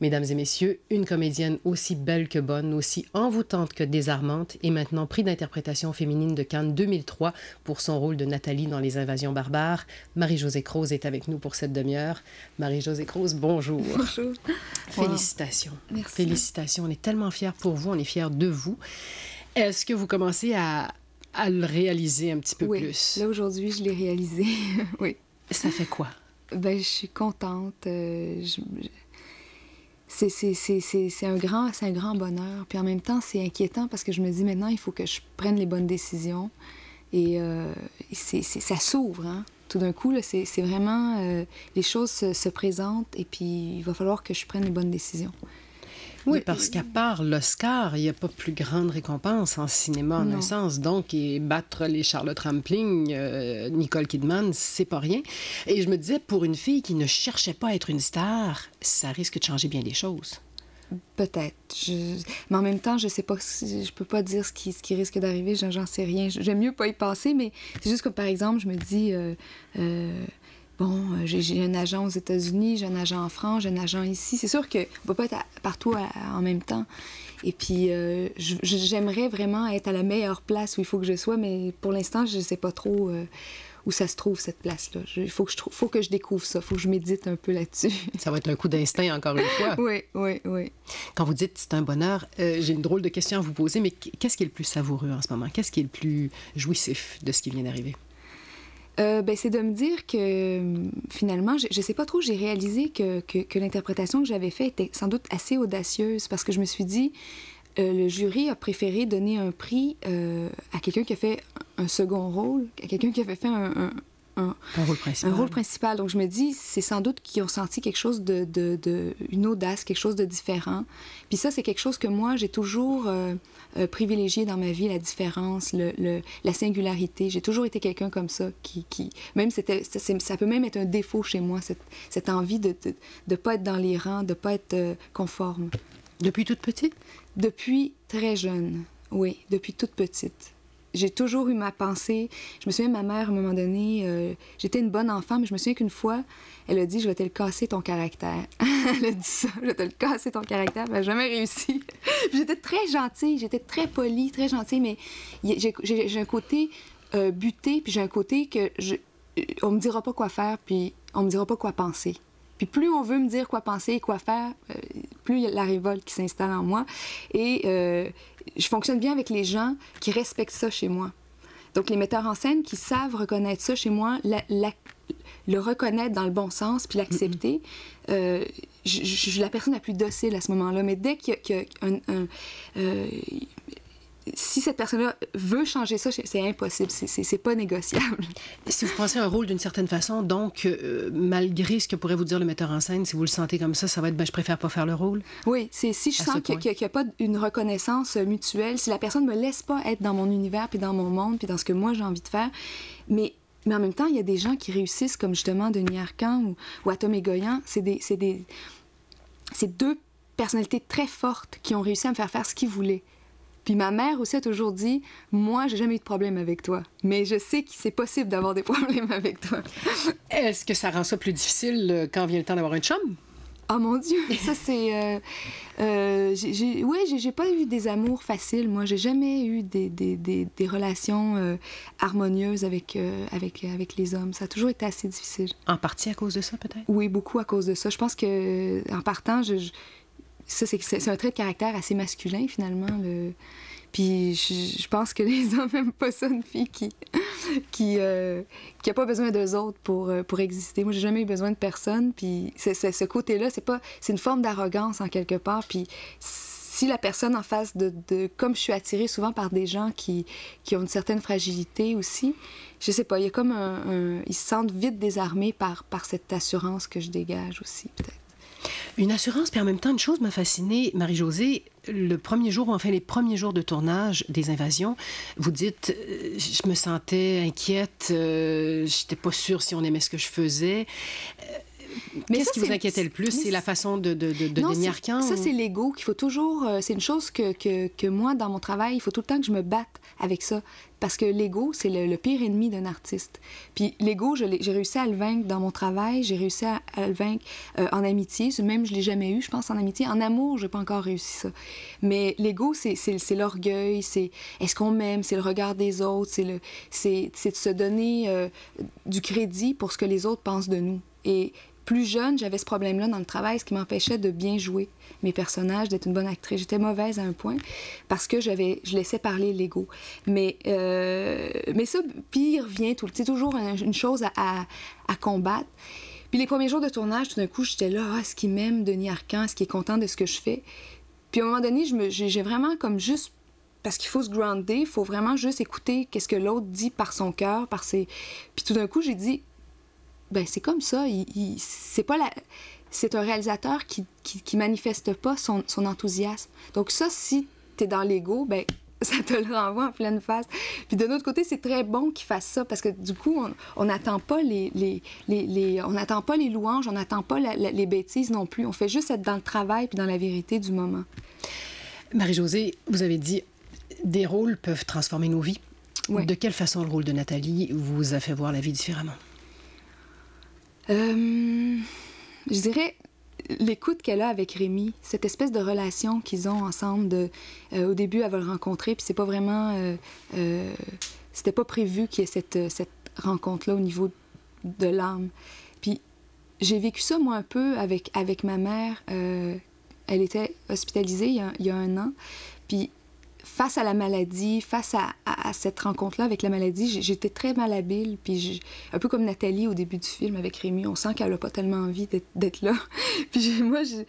Mesdames et messieurs, une comédienne aussi belle que bonne, aussi envoûtante que désarmante, et maintenant prix d'interprétation féminine de Cannes 2003 pour son rôle de Nathalie dans Les Invasions barbares. Marie-Josée Croze est avec nous pour cette demi-heure. Marie-Josée Croze, bonjour. Bonjour. Félicitations. Wow. Merci. Félicitations. On est tellement fiers pour vous, on est fiers de vous. Est-ce que vous commencez à le réaliser un petit peu plus? Oui, là aujourd'hui, je l'ai réalisé. Oui. Ça fait quoi? Ben, je suis contente. C'est un grand bonheur. Puis en même temps, c'est inquiétant parce que je me dis maintenant, il faut que je prenne les bonnes décisions. Et ça s'ouvre, hein? Tout d'un coup, là, c'est vraiment... les choses se présentent et puis il va falloir que je prenne les bonnes décisions. Oui, parce qu'à part l'Oscar, il n'y a pas plus grande récompense en cinéma, en un sens. Donc, et battre les Charlotte Rampling, Nicole Kidman, c'est pas rien. Et je me disais, pour une fille qui ne cherchait pas à être une star, ça risque de changer bien des choses. Peut-être. Mais en même temps, je sais pas, je peux pas dire ce qui risque d'arriver, j'en sais rien. J'aime mieux pas y penser, mais c'est juste que, par exemple, je me dis... Bon, j'ai un agent aux États-Unis, j'ai un agent en France, j'ai un agent ici. C'est sûr qu'on ne peut pas être partout en même temps. Et puis, j'aimerais vraiment être à la meilleure place où il faut que je sois, mais pour l'instant, je ne sais pas trop où ça se trouve, cette place-là. Il faut que je découvre ça, il faut que je médite un peu là-dessus. Ça va être un coup d'instinct, encore une fois. Oui. Quand vous dites c'est un bonheur, j'ai une drôle de question à vous poser, mais qu'est-ce qui est le plus savoureux en ce moment? Qu'est-ce qui est le plus jouissif de ce qui vient d'arriver? C'est de me dire que, finalement, je sais pas trop, j'ai réalisé que l'interprétation que j'avais faite était sans doute assez audacieuse parce que je me suis dit, le jury a préféré donner un prix à quelqu'un qui a fait un second rôle, à quelqu'un qui avait fait un rôle principal. Un rôle principal. Donc, je me dis, c'est sans doute qu'ils ont senti quelque chose une audace, quelque chose de différent. Puis ça, c'est quelque chose que moi, j'ai toujours privilégié dans ma vie, la différence, la singularité. J'ai toujours été quelqu'un comme ça, même ça peut même être un défaut chez moi, cette envie de ne pas être dans les rangs, de ne pas être conforme. Depuis toute petite? Depuis très jeune, oui, depuis toute petite. J'ai toujours eu ma pensée. Je me souviens, ma mère, à un moment donné, j'étais une bonne enfant, mais je me souviens qu'une fois, elle a dit « Je vais te le casser, ton caractère. » Elle a dit ça, « Je vais te le casser, ton caractère. » Elle n'a jamais réussi. J'étais très gentille, j'étais très polie, très gentille, mais j'ai un côté buté, puis j'ai un côté que on me dira pas quoi faire, puis on me dira pas quoi penser. Puis plus on veut me dire quoi penser et quoi faire, plus il y a la révolte qui s'installe en moi. Et je fonctionne bien avec les gens qui respectent ça chez moi. Donc les metteurs en scène qui savent reconnaître ça chez moi, le reconnaître dans le bon sens, puis l'accepter. Je suis la personne la plus docile à ce moment-là. Mais dès qu'il y a si cette personne-là veut changer ça, c'est impossible, c'est pas négociable. Si vous pensez à un rôle d'une certaine façon, donc, malgré ce que pourrait vous dire le metteur en scène, si vous le sentez comme ça va être, je préfère pas faire le rôle? Oui, si je sens qu'il n'y a pas une reconnaissance mutuelle, si la personne me laisse pas être dans mon univers, puis dans mon monde, puis dans ce que moi j'ai envie de faire, mais en même temps, il y a des gens qui réussissent, comme justement Denis Arcand ou Atom Egoyan, c'est deux personnalités très fortes qui ont réussi à me faire ce qu'ils voulaient. Puis ma mère aussi a toujours dit, moi, j'ai jamais eu de problème avec toi, mais je sais que c'est possible d'avoir des problèmes avec toi. Est-ce que ça rend ça plus difficile quand vient le temps d'avoir une chum? Oh mon Dieu, ça c'est... j'ai pas eu des amours faciles, moi. J'ai jamais eu des relations harmonieuses avec les hommes. Ça a toujours été assez difficile. En partie à cause de ça, peut-être? Oui, beaucoup à cause de ça. Je pense que en partant, ça, c'est un trait de caractère assez masculin, finalement. Puis je pense que les hommes n'aiment pas ça, une fille qui a pas besoin d'eux autres pour exister. Moi, j'ai jamais eu besoin de personne. Puis ce côté-là, c'est une forme d'arrogance, en quelque part. Puis si la personne en face comme je suis attirée souvent par des gens qui ont une certaine fragilité aussi, je sais pas, il y a comme ils se sentent vite désarmés par cette assurance que je dégage aussi, peut-être. Une assurance, puis en même temps, une chose m'a fascinée, Marie-Josée, le premier jour, ou enfin les premiers jours de tournage des Invasions, vous dites, je me sentais inquiète, j'étais pas sûre si on aimait ce que je faisais. Qu'est-ce qui vous inquiétait le plus? C'est la façon de Denis Arcand? Ça, c'est l'ego qu'il faut toujours... c'est une chose que moi, dans mon travail, il faut tout le temps que je me batte avec ça. Parce que l'ego, c'est le pire ennemi d'un artiste. Puis l'ego, j'ai réussi à le vaincre dans mon travail, j'ai réussi à le vaincre en amitié. Même, je ne l'ai jamais eu, je pense, en amitié. En amour, je n'ai pas encore réussi ça. Mais l'ego, c'est l'orgueil, c'est est-ce qu'on m'aime, c'est le regard des autres, c'est de se donner du crédit pour ce que les autres pensent de nous. Et plus jeune, j'avais ce problème-là dans le travail, ce qui m'empêchait de bien jouer mes personnages, d'être une bonne actrice. J'étais mauvaise à un point parce que je laissais parler l'ego. Mais ça, pire vient c'est toujours une chose à combattre. Puis les premiers jours de tournage, tout d'un coup, j'étais là, est-ce qu'il m'aime, Denis Arcand? Est-ce qu'il est content de ce que je fais? Puis à un moment donné, j'ai vraiment comme juste... Parce qu'il faut se grounder, il faut vraiment juste écouter qu'est-ce que l'autre dit par son cœur, par ses... Puis tout d'un coup, j'ai dit... Ben c'est comme ça. C'est un réalisateur qui manifeste pas son enthousiasme. Donc ça, si t'es dans l'ego, ben ça te le renvoie en pleine face. Puis de l'autre côté, c'est très bon qu'il fasse ça parce que du coup, on n'attend pas on n'attend pas les louanges, on n'attend pas les bêtises non plus. On fait juste être dans le travail puis dans la vérité du moment. Marie-Josée, vous avez dit des rôles peuvent transformer nos vies. Ouais. De quelle façon le rôle de Nathalie vous a fait voir la vie différemment? Je dirais l'écoute qu'elle a avec Rémi, cette espèce de relation qu'ils ont ensemble. Au début, elle va le rencontrer, puis c'est pas vraiment... c'était pas prévu qu'il y ait cette rencontre-là au niveau de l'âme. Puis j'ai vécu ça, moi, un peu avec ma mère. Elle était hospitalisée il y a 1 an, puis face à la maladie, face à cette rencontre-là avec la maladie, j'étais très malhabile. Puis un peu comme Nathalie au début du film avec Rémi, on sent qu'elle n'a pas tellement envie d'être là. Puis moi, je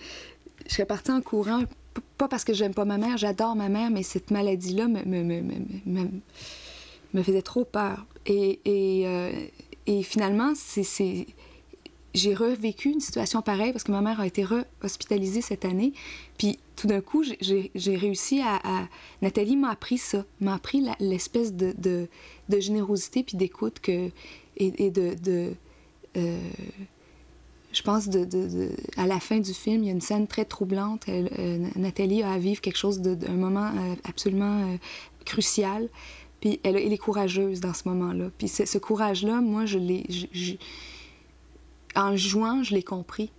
serais partie en courant, pas parce que j'aime pas ma mère, j'adore ma mère, mais cette maladie-là me faisait trop peur. Et finalement, j'ai revécu une situation pareille parce que ma mère a été hospitalisée cette année. Puis tout d'un coup, j'ai réussi à... Nathalie m'a appris ça, m'a appris l'espèce de générosité puis d'écoute je pense à la fin du film, il y a une scène très troublante. Nathalie a à vivre quelque chose un moment absolument crucial. Puis elle est courageuse dans ce moment-là. Puis ce courage-là, moi, en jouant, je l'ai compris.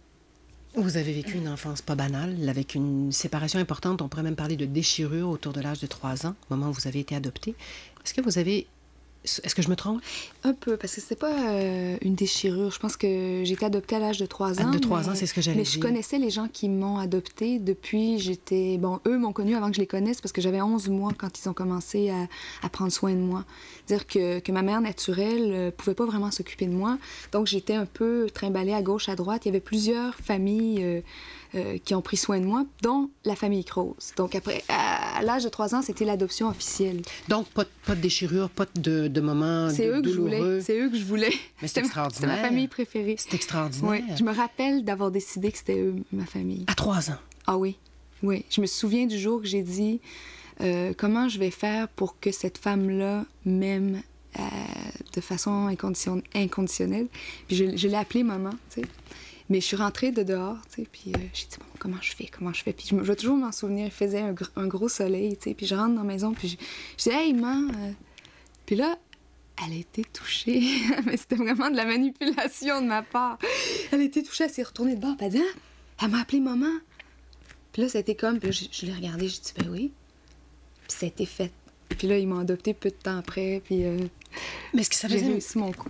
Vous avez vécu une enfance pas banale, avec une séparation importante. On pourrait même parler de déchirure autour de l'âge de 3 ans, au moment où vous avez été adoptée. Est-ce que je me trompe? Un peu, parce que c'était pas une déchirure. Je pense que j'ai été adoptée à l'âge de 3 ans. De 3 ans, c'est ce que j'allais dire. Mais je connaissais les gens qui m'ont adoptée depuis j'étais... Bon, eux m'ont connue avant que je les connaisse parce que j'avais 11 mois quand ils ont commencé à prendre soin de moi. Dire que ma mère naturelle pouvait pas vraiment s'occuper de moi. Donc, j'étais un peu trimballée à gauche, à droite. Il y avait plusieurs familles... qui ont pris soin de moi, dont la famille Croze. Donc, après, à l'âge de 3 ans, c'était l'adoption officielle. Donc, pas de déchirure, pas de moments douloureux. C'est eux que je voulais. Mais c'est extraordinaire. C'était ma famille préférée. C'est extraordinaire. Oui, je me rappelle d'avoir décidé que c'était eux, ma famille. À 3 ans? Ah oui, oui. Je me souviens du jour que j'ai dit comment je vais faire pour que cette femme-là m'aime de façon inconditionnelle. Puis je l'ai appelée maman, tu sais. Mais je suis rentrée de dehors, tu sais, puis j'ai dit, bon, comment je fais? Puis je vais toujours m'en souvenir, il faisait un gros soleil, tu sais, puis je rentre dans la maison, puis je dis, hey, maman! Puis là, elle a été touchée, mais c'était vraiment de la manipulation de ma part. Elle a été touchée, elle s'est retournée de bord, puis elle dit, ah, elle m'a appelée maman! Puis là, c'était comme, puis je l'ai regardée, j'ai dit, ben oui. Puis ça a été fait. Puis là, ils m'ont adoptée peu de temps après, puis... Mais est-ce que ça faisait... J'ai réussi mon coup.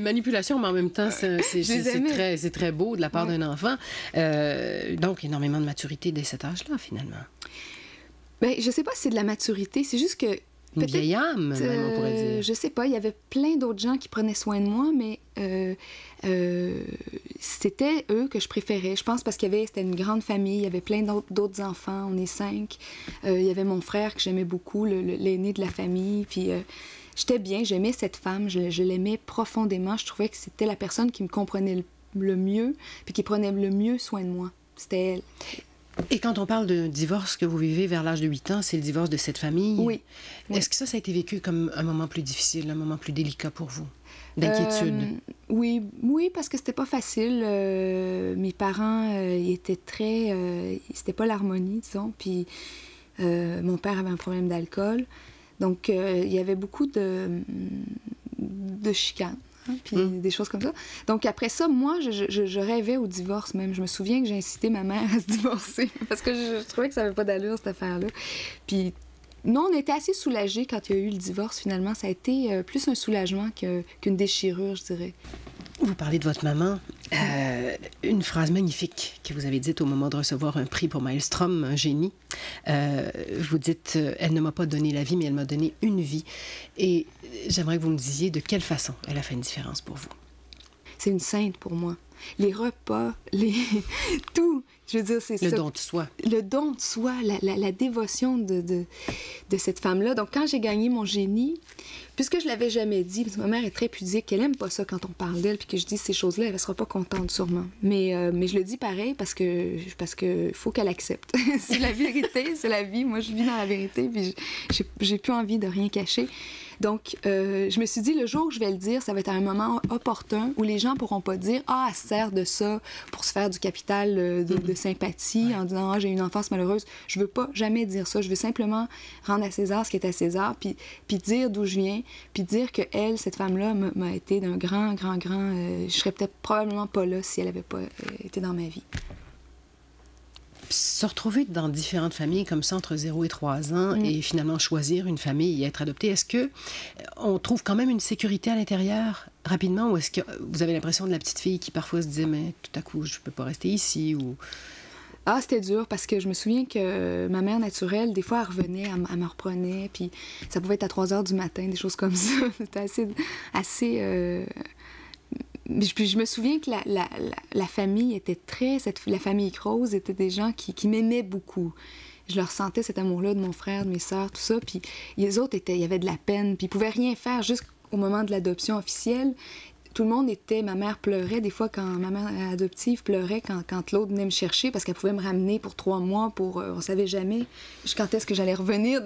Manipulation, mais en même temps, c'est très beau de la part d'un enfant. Donc, énormément de maturité dès cet âge-là, finalement. Bien, je sais pas si c'est de la maturité, c'est juste que... Une vieille âme, même, on pourrait dire. Je sais pas, il y avait plein d'autres gens qui prenaient soin de moi, mais c'était eux que je préférais. Je pense parce c'était une grande famille, il y avait plein d'autres enfants, on est 5. Il y avait mon frère que j'aimais beaucoup, l'aîné de la famille, puis... J'étais bien, j'aimais cette femme, je l'aimais profondément. Je trouvais que c'était la personne qui me comprenait le mieux, puis qui prenait le mieux soin de moi. C'était elle. Et quand on parle de divorce que vous vivez vers l'âge de 8 ans, c'est le divorce de cette famille? Oui. Est-ce que ça a été vécu comme un moment plus difficile, un moment plus délicat pour vous? D'inquiétude. Oui, parce que c'était pas facile. Mes parents, ils étaient très... c'était pas l'harmonie, disons. Puis mon père avait un problème d'alcool. Donc, il y avait beaucoup de chicanes. Hein, puis des choses comme ça. Donc, après ça, moi, je rêvais au divorce même. Je me souviens que j'ai incité ma mère à se divorcer parce que je trouvais que ça n'avait pas d'allure, cette affaire-là. Puis, non, on était assez soulagés quand il y a eu le divorce, finalement. Ça a été plus un soulagement qu'une déchirure, je dirais. Vous parlez de votre maman. Une phrase magnifique que vous avez dite au moment de recevoir un prix pour Maelstrom, un génie. Vous dites « Elle ne m'a pas donné la vie, mais elle m'a donné une vie. » Et j'aimerais que vous me disiez de quelle façon elle a fait une différence pour vous. C'est une sainte pour moi. Les repas, tout. Je veux dire, c'est ça. Le don de soi. Le don de soi, la dévotion de cette femme-là. Donc, quand j'ai gagné mon génie, puisque je l'avais jamais dit, parce que ma mère est très pudique, elle aime pas ça quand on parle d'elle, puis que je dis ces choses-là, elle ne sera pas contente, sûrement. Mais je le dis pareil parce que faut qu'elle accepte. C'est la vérité, c'est la vie. Moi, je vis dans la vérité, puis j'ai plus envie de rien cacher. Donc, je me suis dit, le jour où je vais le dire, ça va être à un moment opportun où les gens pourront pas dire « Ah, elle se sert de ça pour se faire du capital de sympathie en disant « Ah, j'ai une enfance malheureuse. » Je veux pas jamais dire ça. Je veux simplement rendre à César ce qui est à César, puis dire d'où je viens, puis dire que elle, cette femme-là, m'a été d'un grand... je serais peut-être probablement pas là si elle avait pas été dans ma vie. Se retrouver dans différentes familles comme ça entre 0 et 3 ans et finalement choisir une famille et être adopté, est-ce que on trouve quand même une sécurité à l'intérieur rapidement ou est-ce que vous avez l'impression de la petite fille qui parfois se disait mais tout à coup je peux pas rester ici ou... Ah, c'était dur parce que je me souviens que ma mère naturelle, des fois, elle revenait, elle me reprenait, puis ça pouvait être à 3 heures du matin, des choses comme ça. C'était assez Puis je me souviens que la famille était la famille Croze était des gens qui m'aimaient beaucoup. Je leur sentais cet amour-là de mon frère, de mes sœurs, tout ça. Puis les autres, il y avait de la peine. Puis ils pouvaient rien faire jusqu'au moment de l'adoption officielle. Tout le monde était... Ma mère pleurait des fois quand ma mère adoptive pleurait quand l'autre venait me chercher parce qu'elle pouvait me ramener pour 3 mois on savait jamais quand est-ce que j'allais revenir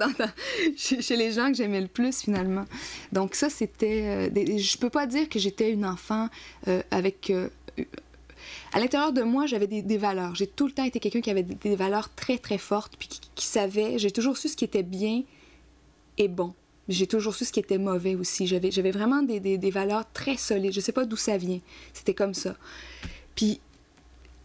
chez les gens que j'aimais le plus, finalement. Donc ça, c'était... je peux pas dire que j'étais une enfant avec... à l'intérieur de moi, j'avais des valeurs. J'ai tout le temps été quelqu'un qui avait des valeurs très, très fortes puis qui savait... J'ai toujours su ce qui était bien et bon. J'ai toujours su ce qui était mauvais aussi. J'avais vraiment des valeurs très solides. Je sais pas d'où ça vient. C'était comme ça. Puis,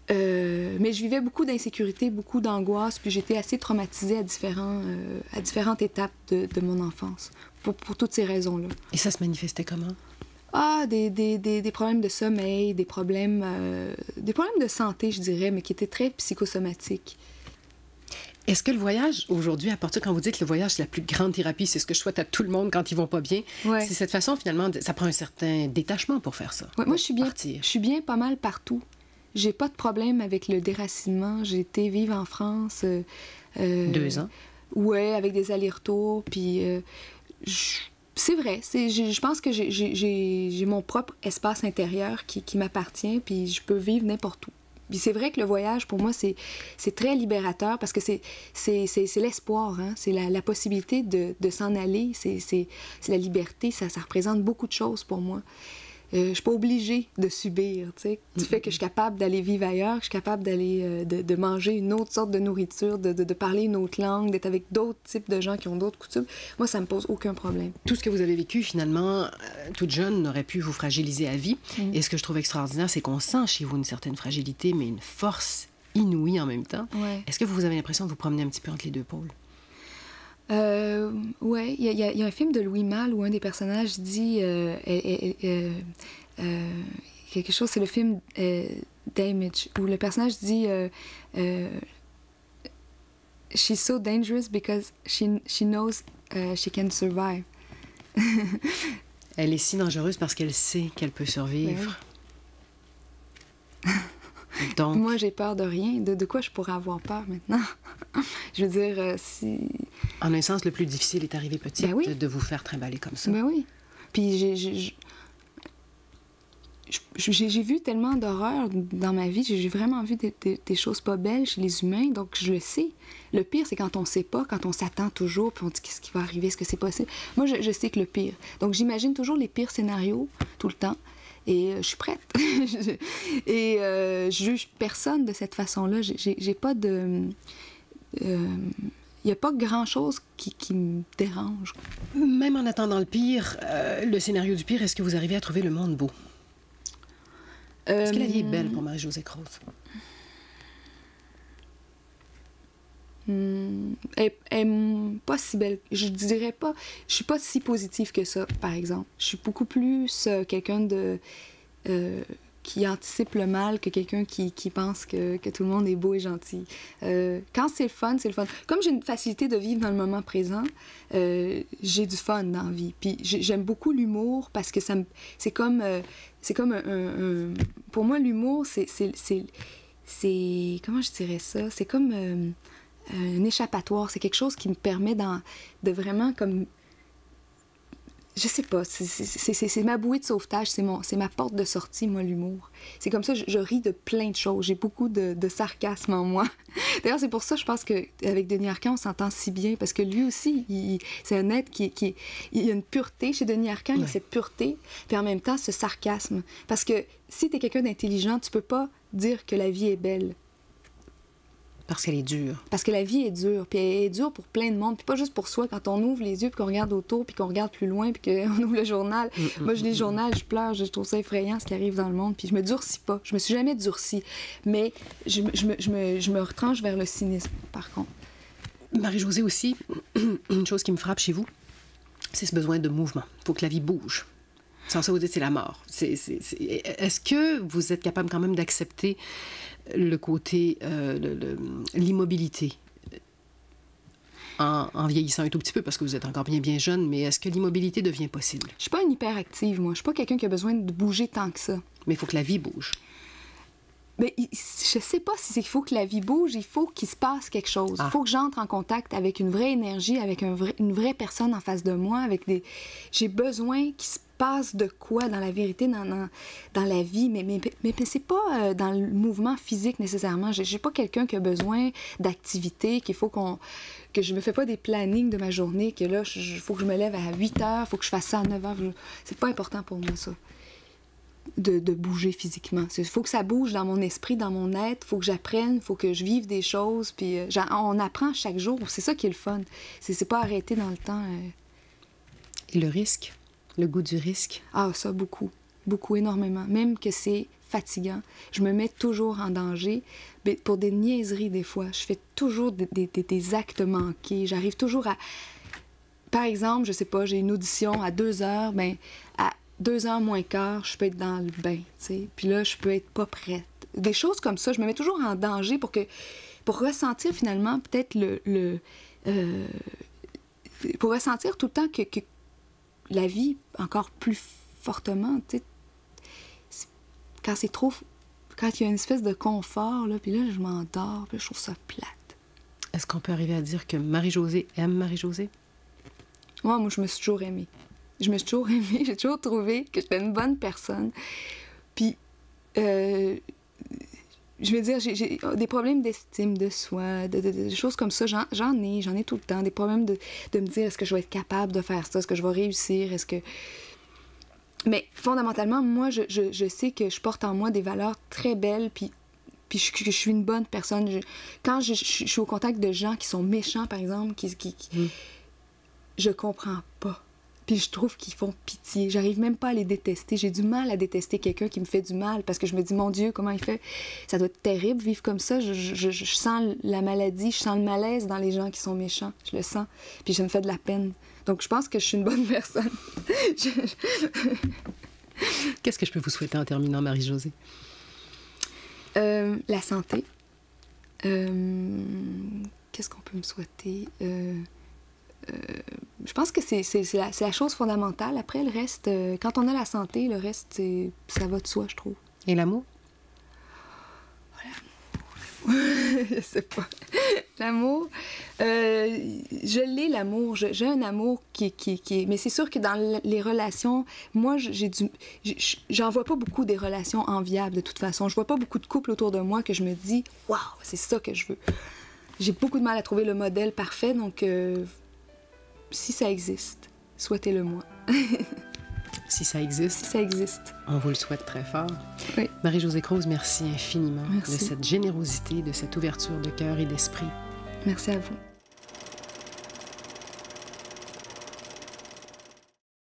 mais je vivais beaucoup d'insécurité, beaucoup d'angoisse, puis j'étais assez traumatisée à différentes étapes de mon enfance, pour toutes ces raisons-là. Et ça se manifestait comment? Ah, des problèmes de sommeil, des problèmes de santé, je dirais, mais qui étaient très psychosomatiques. Est-ce que le voyage, aujourd'hui, à partir quand vous dites que le voyage, c'est la plus grande thérapie, c'est ce que je souhaite à tout le monde quand ils vont pas bien, ouais. C'est cette façon, finalement, ça prend un certain détachement pour faire ça. Ouais, moi, je suis bien pas mal partout. J'ai pas de problème avec le déracinement. J'ai été vivre en France. 2 ans? Ouais, avec des allers-retours, puis... c'est vrai, je pense que j'ai mon propre espace intérieur qui m'appartient, puis je peux vivre n'importe où. Puis c'est vrai que le voyage, pour moi, c'est très libérateur parce que c'est l'espoir, hein? C'est la possibilité de s'en aller, c'est la liberté, ça représente beaucoup de choses pour moi. Je suis pas obligée de subir, tu sais. Du fait que je suis capable d'aller vivre ailleurs, que je suis capable d'aller de manger une autre sorte de nourriture, de parler une autre langue, d'être avec d'autres types de gens qui ont d'autres coutumes. Moi, ça me pose aucun problème. Tout ce que vous avez vécu, finalement, toute jeune, n'aurait pu vous fragiliser à vie. Et ce que je trouve extraordinaire, c'est qu'on sent chez vous une certaine fragilité, mais une force inouïe en même temps. Ouais. Est-ce que vous avez l'impression de vous promener un petit peu entre les deux pôles? Oui, il y a un film de Louis Malle où un des personnages dit quelque chose, c'est le film Damage, où le personnage dit She's so dangerous because she knows she can survive. Elle est si dangereuse parce qu'elle sait qu'elle peut survivre. Oui. Donc... Moi, j'ai peur de rien. De quoi je pourrais avoir peur maintenant? Je veux dire, si... En un sens, le plus difficile est arrivé petite, ben oui. De vous faire trimballer comme ça. Ben oui. Puis j'ai vu tellement d'horreur dans ma vie. J'ai vraiment vu des choses pas belles chez les humains, donc je le sais. Le pire, c'est quand on sait pas, quand on s'attend toujours, puis on dit qu'est-ce qui va arriver, est-ce que c'est possible. Moi, je sais que le pire. Donc, j'imagine toujours les pires scénarios, tout le temps. Et je suis prête. Et je juge personne de cette façon-là. J'ai pas de... Il n'y a pas grand-chose qui me dérange. Même en attendant le pire, le scénario du pire, est-ce que vous arrivez à trouver le monde beau? Est-ce que la vie est belle pour Marie-Josée Croze? Elle est pas si belle. Je dirais pas... Je suis pas si positive que ça, par exemple. Je suis beaucoup plus quelqu'un de... qui anticipe le mal que quelqu'un qui pense que tout le monde est beau et gentil. Quand c'est le fun, c'est le fun. Comme j'ai une facilité de vivre dans le moment présent, j'ai du fun dans la vie. Puis j'aime beaucoup l'humour parce que c'est comme un... Pour moi, l'humour, c'est... Comment je dirais ça? C'est comme un échappatoire. C'est quelque chose qui me permet de vraiment comme... Je sais pas, c'est ma bouée de sauvetage, c'est ma porte de sortie, moi, l'humour. C'est comme ça, je ris de plein de choses. J'ai beaucoup de sarcasme en moi. D'ailleurs, c'est pour ça, je pense qu'avec Denis Arcand, on s'entend si bien, parce que lui aussi, c'est un être il y a une pureté chez Denis Arcand, il y a cette pureté, puis en même temps, ce sarcasme. Parce que si t'es quelqu'un d'intelligent, tu peux pas dire que la vie est belle. Parce qu'elle est dure. Parce que la vie est dure, puis elle est dure pour plein de monde, puis pas juste pour soi. Quand on ouvre les yeux, puis qu'on regarde autour, puis qu'on regarde plus loin, puis qu'on ouvre le journal. Moi, je lis le journal, je pleure, je trouve ça effrayant ce qui arrive dans le monde, puis je me durcis pas. Je me suis jamais durcie, mais je me retranche vers le cynisme, par contre. Marie-Josée aussi, une chose qui me frappe chez vous, c'est ce besoin de mouvement. Il faut que la vie bouge. Sans ça, vous dites c'est la mort. Est-ce que vous êtes capable quand même d'accepter le côté, l'immobilité en vieillissant un tout petit peu, parce que vous êtes encore bien jeune, mais est-ce que l'immobilité devient possible? Je suis pas une hyperactive, moi. Je suis pas quelqu'un qui a besoin de bouger tant que ça. Mais il faut que la vie bouge. Mais je sais pas si c'est qu'il faut que la vie bouge, il faut qu'il se passe quelque chose. Il faut que j'entre en contact avec une vraie énergie, avec une vraie personne en face de moi, j'ai besoin qu'il se passe de quoi dans la vérité, dans la vie, mais c'est pas dans le mouvement physique nécessairement. J'ai pas quelqu'un qui a besoin d'activité, qu'il faut que je me fais pas des plannings de ma journée, que là, il faut que je me lève à 8 heures, il faut que je fasse ça à 9 heures. C'est pas important pour moi, ça. De bouger physiquement. Il faut que ça bouge dans mon esprit, dans mon être. Il faut que j'apprenne, il faut que je vive des choses. Puis on apprend chaque jour. C'est ça qui est le fun. C'est pas arrêter dans le temps. Et le risque? Le goût du risque? Ah, ça, beaucoup. Beaucoup, énormément. Même que c'est fatigant. Je me mets toujours en danger. Mais pour des niaiseries, des fois. Je fais toujours des actes manqués. J'arrive toujours à... Par exemple, je sais pas, j'ai une audition à 2 heures, ben à 2 heures moins quart, je peux être dans le bain, tu sais. Puis là, je peux être pas prête. Des choses comme ça, je me mets toujours en danger pour ressentir finalement peut-être pour ressentir tout le temps que la vie encore plus fortement, tu sais. Quand c'est trop... Quand il y a une espèce de confort, là, puis là, je m'endors, puis là, je trouve ça plate. Est-ce qu'on peut arriver à dire que Marie-Josée aime Marie-Josée? Moi, je me suis toujours aimée. Je me suis toujours aimée, j'ai toujours trouvé que j'étais une bonne personne. Puis, je veux dire, j'ai des problèmes d'estime de soi, de choses comme ça. J'en ai tout le temps. Des problèmes de me dire, est-ce que je vais être capable de faire ça? Est-ce que je vais réussir? Est-ce que... Mais fondamentalement, moi, je sais que je porte en moi des valeurs très belles, puis que je suis une bonne personne. Quand je suis au contact de gens qui sont méchants, par exemple, je comprends pas. Puis je trouve qu'ils font pitié. J'arrive même pas à les détester. J'ai du mal à détester quelqu'un qui me fait du mal parce que je me dis, mon Dieu, comment il fait? Ça doit être terrible, vivre comme ça. Je sens la maladie, je sens le malaise dans les gens qui sont méchants. Je le sens. Puis je me fais de la peine. Donc je pense que je suis une bonne personne. Qu'est-ce que je peux vous souhaiter en terminant, Marie-Josée? La santé. Qu'est-ce qu'on peut me souhaiter? Je pense que c'est la chose fondamentale. Après, le reste, quand on a la santé, le reste, ça va de soi, je trouve. Et l'amour? L'amour. Je sais pas. L'amour, Je l'ai, l'amour. J'ai un amour qui est... Mais c'est sûr que dans les relations, moi, j'en vois pas beaucoup des relations enviables, de toute façon. Je vois pas beaucoup de couples autour de moi que je me dis « Waouh, c'est ça que je veux ». J'ai beaucoup de mal à trouver le modèle parfait, donc si ça existe, souhaitez-le-moi. Si ça existe. Si ça existe. On vous le souhaite très fort. Oui. Marie-Josée Crouse, merci infiniment Merci. de cette générosité, de cette ouverture de cœur et d'esprit. Merci à vous.